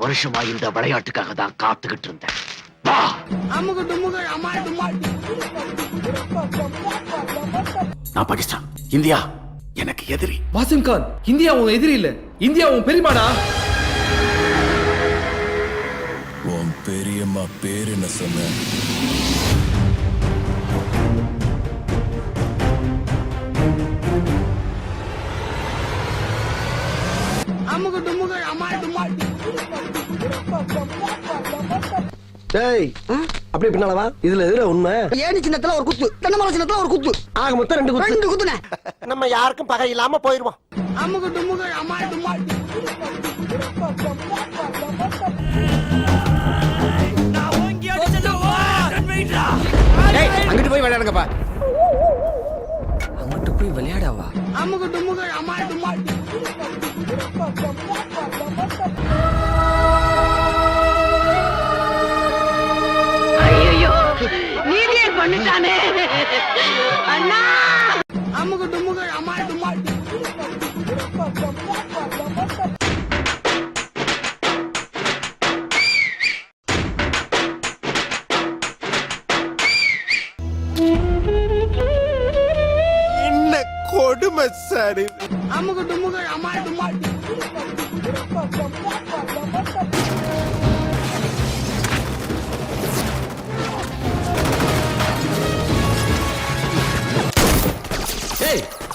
வருஷமா இந்த விளையாட்டுக்காக தான் காத்துக்கிட்டு இருந்தேன். நான் பாகிஸ்தான், இந்தியா எனக்கு எதிரி. வாசிம் கான், இந்தியா உன் எதிரி இல்ல, இந்தியா உன் பெரியமாடா. உன் பெரியம்மா பேர் என்ன சொன்ன? அப்படி பின்னாலவா இதுல எதுல உண்மை? ஏணி சின்னத்துல ஒரு குத்து, தென்னமரம் சின்னத்துல ஒரு குத்து, ஆக மொத்தம் ரெண்டு குத்துனே. நம்ம யாருக்கும் பகை இல்லாம போயிருவோம். அங்கிட்டு போய் விளையாடுங்கப்பா. அங்கிட்டு போய் விளையாடாவா? ஐயோ, நீதியே பண்ணிட்டானே அண்ணா. என்ன கொடுமை சார்.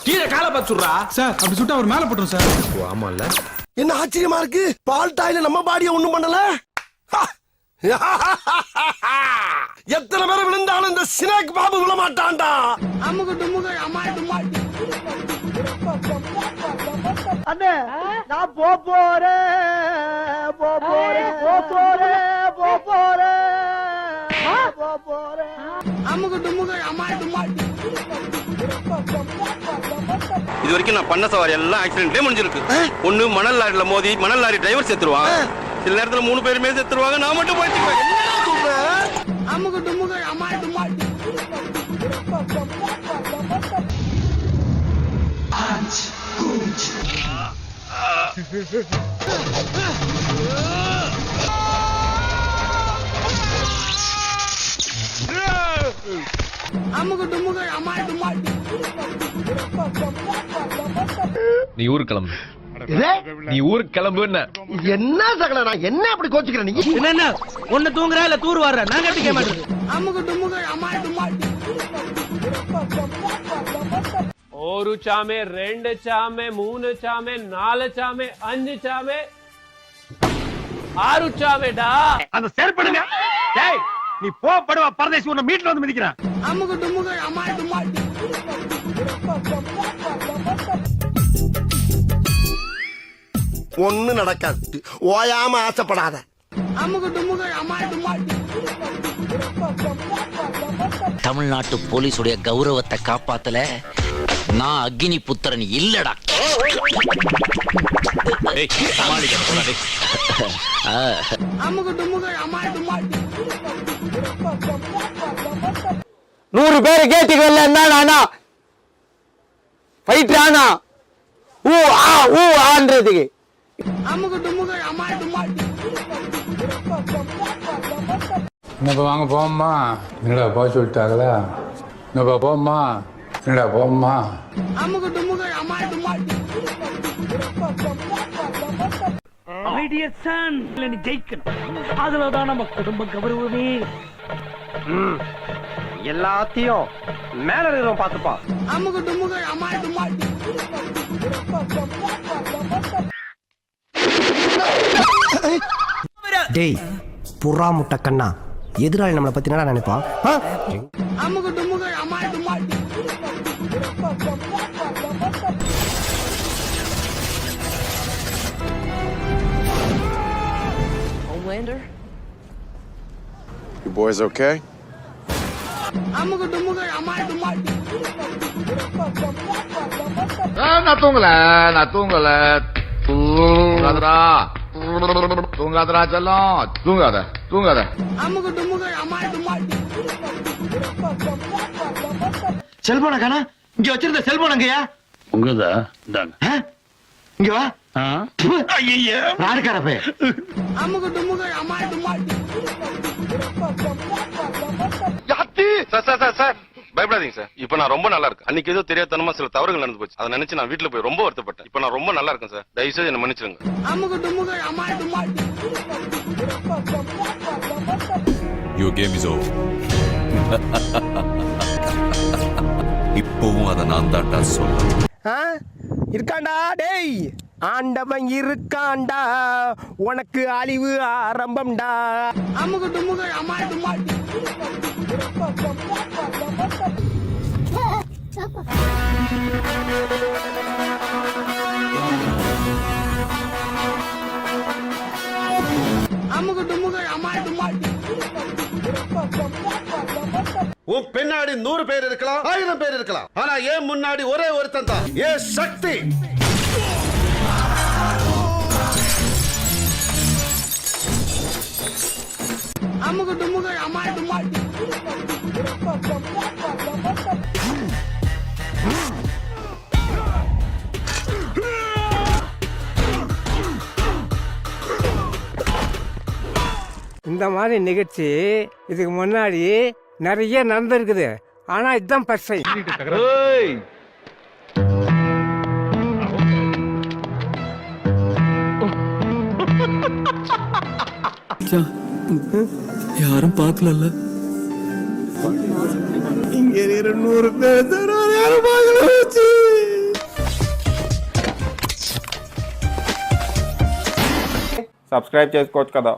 கீழே காலை பாத்துறா சார். அப்படி சுட்டா அவர் மேல போட்டுரும் சார். ஆமால, என்ன ஆச்சரியமா இருக்கு. பால் டாயில நம்ம பாடிய ஒண்ணும் பண்ணல. எத்தனை பேர் விழுந்தாலும் இந்த சினேக் பாபு விழ மாட்டான்டா. அண்ணே, நான் போறேன். இது வரைக்கும் நான் பண்ண சவாரி எல்லாம் ஆக்சிடென்ட்லயே முடிஞ்சிருக்கு. ஒண்ணு மணல் லாரில மோதி மணல் லாரி டிரைவர் செத்துருவான், சில நேரத்துல 3 பேருமே செத்துருவாங்க, நான் மட்டும் போயிட்டு. நீ ஊருக்கு கிளம்பு. நீ ஊருக்கு கிளம்பு. என்ன சகல, நான் என்ன அப்படி கோச்சுக்கிறேன்? நீ என்ன ஒண்ணு தூங்குறா இல்ல தூர் வர்ற? நாங்க எப்படி கேட்க மாட்டோம். ஒரு சாமே, 2 சாமே, 3 சாமே, 4 சாமே, 5 சாமே, 6 சாமேடா. அந்த செயற்படுங்க. டேய், நீ போடுவா பரதேசி, உன்னை மீட்ல வந்து மிதிக்கிறான். ஒண்ணு நடக்காது. ஓயாம ஆசைப்படாத. தமிழ்நாட்டு போலீஸுடைய கௌரவத்தை காப்பாத்தல நான் அக்னி புத்திரன் இல்லடா. நூறு பேரு கேட்டுக்கு வரல. என்ன ஃபைட் ஆனா ஊ ஆன்றதுக்கு என்னப்பா வாங்க போம்மா. என்னடா போக சொல்லிட்டாங்களா? என்னப்பா போம்மா. என்னடா போம்மா. நீ ஜெயிக்கணும். அதுலதான் நம்ம குடும்ப கௌரவமே. எல்லாத்தையும் மேல இருக்கிறவன் பாத்துப்பா. டேய் புறா முட்டை கண்ணா, எதிராளி நம்மளை பத்தி என்ன நினைப்பான்? Homelander? You boys okay? நான் தூங்கல. தூங்காதடா. தூங்காதடா செல்லம், தூங்காத தூங்காத. செல்போன காணா, இங்க வச்சிருந்த செல்போன் அங்கயா? உங்கதா இந்தாங்க. இங்க வா. ஐயா ராடுக்கார பே. சார் பயப்படாதீங்க சார். இப்ப நான் ரொம்ப நல்லா இருக்கேன். அன்னைக்கு ஏதோ தெரியாதனமா சில தவறுகள் நடந்து போச்சு. அதை நினைச்சு நான் வீட்டுல போய் ரொம்ப வருத்தப்பட்டேன். இப்ப நான் ரொம்ப நல்லா இருக்கேன் சார். தயவு செய்து என்ன மன்னிச்சிருங்க. Your game is over. இப்பவும் அதை நான் தான்டா சொல்றேன். இருக்காண்டா டேய், ஆண்டவன் இருக்காண்டா, உனக்கு அழிவு ஆரம்பம்டா. உன் பின்னாடி 100 பேர் இருக்கலாம், 1000 பேர் இருக்கலாம். ஆனா ஏன் முன்னாடி ஒரே ஒருத்தன் தான். ஏ சக்தி. இந்த மாதிரி நிகழ்ச்சி இதுக்கு முன்னாடி நிறைய நடந்திருக்குது. ஆனா இதுதான் ஃபர்ஸ்ட் டைம். யாரும் பார்க்கல. இங்க இருக்கிற 100 பேர் யாரும் பார்க்கல. సబ్స్క్రైబ్ చేసుకోవచ్చు కదా.